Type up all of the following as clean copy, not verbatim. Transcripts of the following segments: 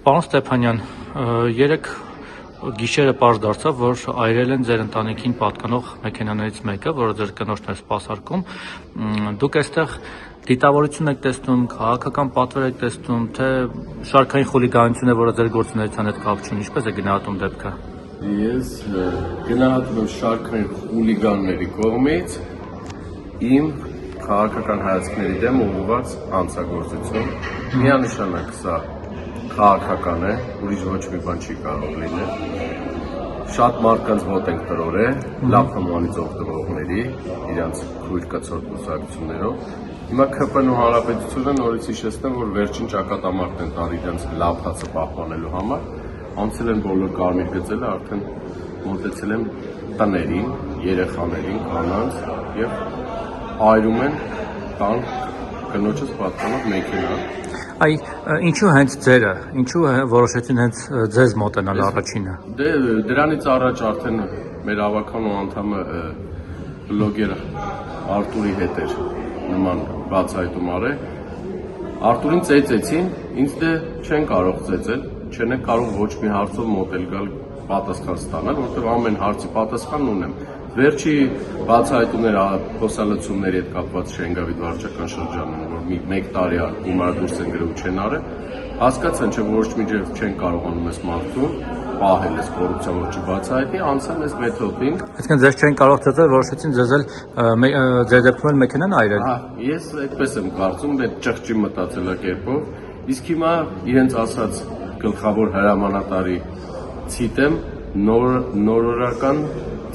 Պարոն Ստեփանյան, երեք գիշերը պարզ դարձավ, որ այրել են ձեր ընտանիքին պատկանող մեքենաներից մեկը, որը ձեր կնոջն է սպասարկում։ Դուք այստեղ դիտավորություն եք տեսնում, քաղաքական պատվեր եք տեսնում, թե շարքային խուլիգանություն է, որը ձեր գործունեության հետ կապ չունի, ինչպես է գնահատում դեպքը։ Ես գնահատում եմ շարքային խուլիգանների կողմից իմ քաղաքական հայացքների դեմ ուղղված հանցագործություն։ Միանշանակ սա քաղաքական է, ուրիշ ոչ մի բան չի կարող լինել։ Շատ մարդկանց մոտ ենք տրորել, լավ հմուանից օգտվողների, իրանց քույր կցորդ կուսակցություններով։ Հիմա ԿՊՆ-ն ու Հանրապետությունը նորից հիշեցնեմ, որ վերջին ճակատամարտն են տալ իրենց լավ հացը պահպանելու համար, անցել են բոլոր կարմիր գծերը, արդեն մոտեցել են տներին, երեխաներին, կանանց եւ այրում են տան կնոջս պատկանող մեքենա։ Այ ինչու հենց ձերը, ինչու որոշեցին հենց ձեզ մոտենալ առաջինը։ Դե դրանից առաջ արդեն մեր ավականու անդամը բլոգեր Արտուրի հետ էր նման բացահայտում արել։ Արտուրին ծեծեցին, ինձ դե չեն կարող ծեծել, չեն կարող ոչ մի հարցով մոտել գալ պատասխան ստանալ, որովհետև ամեն հարցի պատասխանն ունեմ։ Վերջի բացահայտումները խոսալցումների հետ կապված Շենգավիթ վարչական շրջանում, որ մեկ տարի իմարդուրս են գրում չեն արել, հասկացան, չէ ոչ միջև չեն կարողանում այս մարդուն պահել այս կոռուպցիան, որ չբացահայտի, անցան այս մեթոդին։ Այսինքն ձեզ չեն կարող ծեծել, որոշեցին ձեզ ձեր դեպքում էլ մեքենան այրել։ Ես այդպես եմ կարծում, այդ ճղճի մտածելակերպով, իսկ հիմա իրենց ասած գլխավոր հրամանատարի ցիտեմ նորարարական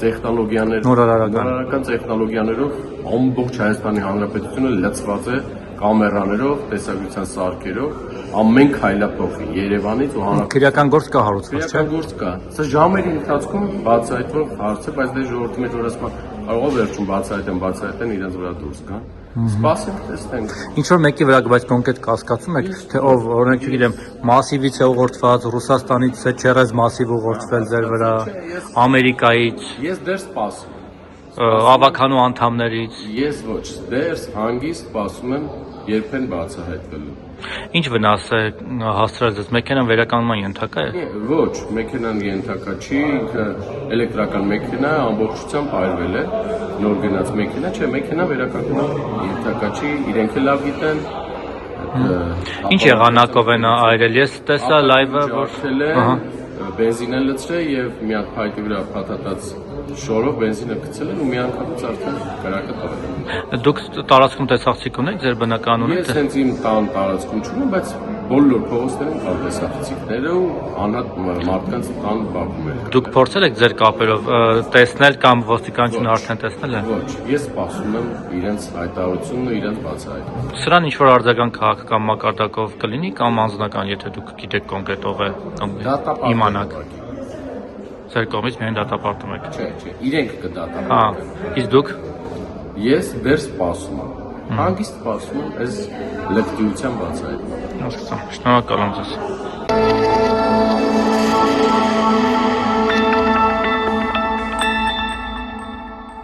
տեխնոլոգիաներով ամբողջ Հայաստանի Հանրապետությունը լցված է կամերաներով, տեսագրության սարքերով, ամեն քայլափոխի Երևանից ու քրեական գործ կա հարուցված, չէ՞։ Քրեական գործ կա։ Սա ժամերի ընթացքում բացահայտվող հարց է, բայց դե ժողովրդի մեջ որ ասում կարող է վերջում բացահայտեն իրենց վրա դուրս գան։ Սպասենք, տեսնենք։ Ինչ որ մեկի վրա, բայց կոնկրետ կասկածում եք, թե ով, օրինակ չգիտեմ, մասիվից է ուղղորդված, Ռուսաստանից է չերես մասիվ ուղղորդվել ձեր վրա, Ամերիկայից։ Ես դեռ սպասում ավականու անդամներից։ Ես ոչ, դեռ հանգիստ սպասում եմ երբեն բացահայտվելու։ Ինչ վնաս է հասցրել ձեզ, մեքենան վերականգնման ենթակա է։ Ոչ, մեքենան ենթակա չի, ինքը էլեկտրական մեքենա ամբողջությամբ այրվել է, նոր գնաց մեքենա, չէ, մեքենա վերականգնման ենթակա չի, իրենք էլ լավ գիտեն։ Ինչ եղանակով են այրել, ես տեսա լայվը, որ բենզին են լցրել եւ մի հատ փայտի վրա փաթաթած շորով բենզինը գցել են ու միանգամից արդեն կրակը տվել են։ Դուք տարածքում տեսախցիկ ունեք ձեր բնականում։ Ես հենց իմ տան տարածքում չունեմ, բայց բոլոր փողոցներում կան տեսախցիկները ու անհատ մարդկանց տան բակում են։ Դուք փորձել եք ձեր կապերով տեսնել կամ ոստիկանությունը արդեն տեսնել է։ Ոչ, ես սպասում եմ իրենց հայտարարությունն ու իրենց բացահայտումը։ Սրան ինչ որ արձագանք քաղաքական մակարդակով կլինի կամ անձնական, եթե դուք գիտեք կոնկրետ ով է կամ իմանաք։ Ձեր կողմից միայն դատապարտում եք։ Չէ, իրենք կդատապարտեն։ Իսկ դուք։ Ես դեռ սպասում եմ։ Հանգիստ սպասում եմ այս լրտիության բացահայտումը։ Հասկացա։ Շնորհակալ եմ ձեզ։